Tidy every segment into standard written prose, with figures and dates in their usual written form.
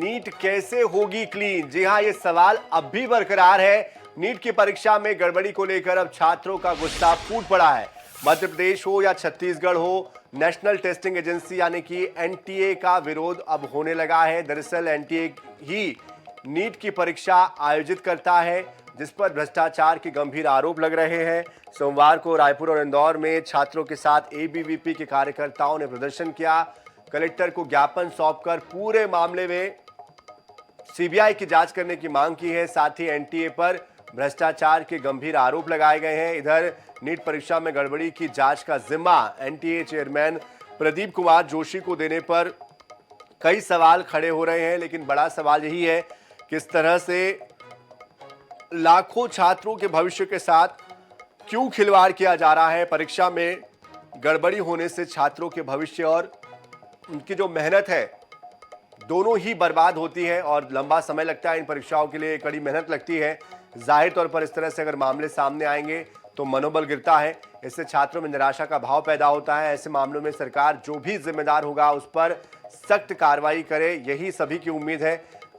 NEET कैसे होगी clean? जी हां, ये सवाल अब भी बरकरार है। नीट की परीक्षा में गड़बड़ी को लेकर अब छात्रों का गुस्सा फूट पड़ा है। मध्य प्रदेश हो या छत्तीसगढ़ हो, नेशनल टेस्टिंग एजेंसी यानी कि एनटीए का विरोध अब होने लगा है। दरअसल एनटीए ही नीट की परीक्षा आयोजित करता है, जिस पर भ्रष्टाचार के गंभीर आरोप लग रहे हैं। सोमवार को रायपुर और इंदौर में छात्रों के साथ एबीवीपी के कार्यकर्ताओं ने प्रदर्शन किया। कलेक्टर को ज्ञापन सौंपकर पूरे मामले में सीबीआई की जांच करने की मांग की है। साथ ही एनटीए पर भ्रष्टाचार के गंभीर आरोप लगाए गए हैं। इधर नीट परीक्षा में गड़बड़ी की जांच का जिम्मा एनटीए चेयरमैन प्रदीप कुमार जोशी को देने पर कई सवाल खड़े हो रहे हैं, लेकिन बड़ा सवाल यही है किस तरह से लाखों छात्रों के भविष्य के साथ क्यों खिलवाड़ किया जा रहा है। परीक्षा में गड़बड़ी होने से छात्रों के भविष्य और उनकी जो मेहनत है दोनों ही बर्बाद होती है और लंबा समय लगता है। इन परीक्षाओं के लिए कड़ी मेहनत लगती है। जाहिर तौर पर इस तरह से अगर मामले सामने आएंगे तो मनोबल गिरता है। इससे छात्रों में निराशा का भाव पैदा होता है। ऐसे मामलों में सरकार जो भी जिम्मेदार होगा उस पर सख्त कार्रवाई करे, यही सभी की उम्मीद है,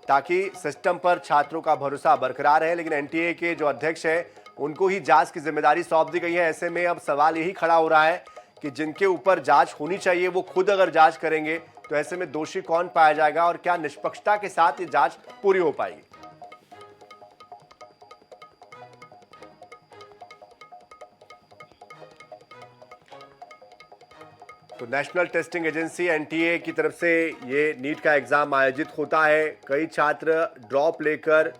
ताकि सिस्टम पर छात्रों का भरोसा बरकरार रहे। लेकिन एनटीए के जो अध्यक्ष है उनको ही जांच की जिम्मेदारी सौंप दी गई है। ऐसे में अब सवाल यही खड़ा हो रहा है कि जिनके ऊपर जांच होनी चाहिए वो खुद अगर जांच करेंगे तो ऐसे में दोषी कौन पाया जाएगा और क्या निष्पक्षता के साथ ये जांच पूरी हो पाएगी। तो नेशनल टेस्टिंग एजेंसी एनटीए की तरफ से ये नीट का एग्जाम आयोजित होता है। कई छात्र ड्रॉप लेकर,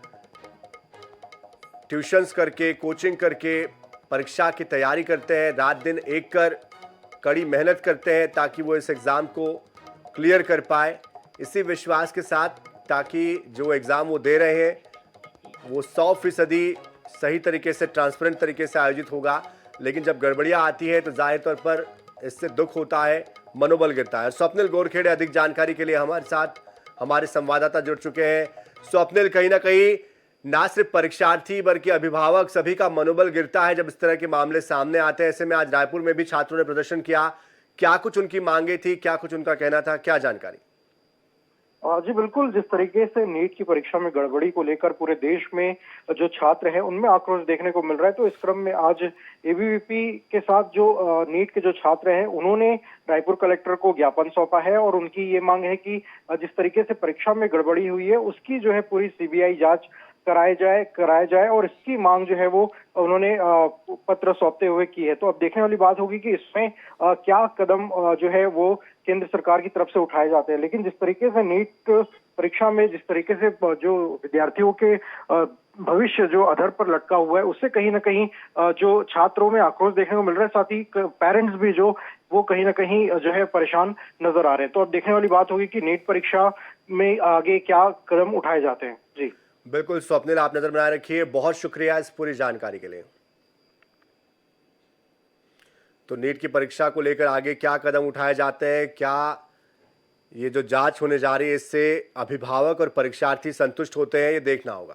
ट्यूशंस करके, कोचिंग करके परीक्षा की तैयारी करते हैं। रात दिन एक कर कड़ी मेहनत करते हैं ताकि वो इस एग्ज़ाम को क्लियर कर पाए, इसी विश्वास के साथ ताकि जो एग्ज़ाम वो दे रहे हैं वो 100% सही तरीके से, ट्रांसपेरेंट तरीके से आयोजित होगा। लेकिन जब गड़बड़ियाँ आती है तो जाहिर तौर पर इससे दुख होता है, मनोबल गिरता है। स्वप्निल गोरखेड़े अधिक जानकारी के लिए हमारे साथ हमारे संवाददाता जुड़ चुके हैं। स्वप्निल, कहीं ना कहीं ना सिर्फ परीक्षार्थी बल्कि अभिभावक सभी का मनोबल गिरता है जब इस तरह के मामले सामने आते हैं। ऐसे में आज रायपुर में भी छात्रों ने प्रदर्शन किया। क्या कुछ उनकी मांगे थी, क्या कुछ उनका कहना था, क्या जानकारी? जी बिल्कुल, जिस तरीके से नीट की परीक्षा में गड़बड़ी को लेकर पूरे देश में जो छात्र हैं उनमें आक्रोश देखने को मिल रहा है, तो इस क्रम में आज एबीवीपी के साथ जो नीट के जो छात्र हैं उन्होंने रायपुर कलेक्टर को ज्ञापन सौंपा है और उनकी ये मांग है कि जिस तरीके से परीक्षा में गड़बड़ी हुई है उसकी जो है पूरी सीबीआई जांच कराया जाए और इसकी मांग जो है वो उन्होंने पत्र सौंपते हुए की है। तो अब देखने वाली बात होगी कि इसमें क्या कदम जो है वो केंद्र सरकार की तरफ से उठाए जाते हैं। लेकिन जिस तरीके से नीट परीक्षा में जिस तरीके से जो विद्यार्थियों के भविष्य जो अधर पर लटका हुआ है, उससे कहीं ना कहीं जो छात्रों में आक्रोश देखने को मिल रहा है, साथ ही पेरेंट्स भी जो वो कहीं ना कहीं जो है परेशान नजर आ रहे हैं। तो अब देखने वाली बात होगी कि नीट परीक्षा में आगे क्या कदम उठाए जाते हैं। जी बिल्कुल स्वप्निल, आप नजर बनाए रखिए। बहुत शुक्रिया इस पूरी जानकारी के लिए। तो नीट की परीक्षा को लेकर आगे क्या कदम उठाए जाते हैं, क्या ये जो जांच होने जा रही है इससे अभिभावक और परीक्षार्थी संतुष्ट होते हैं, ये देखना होगा।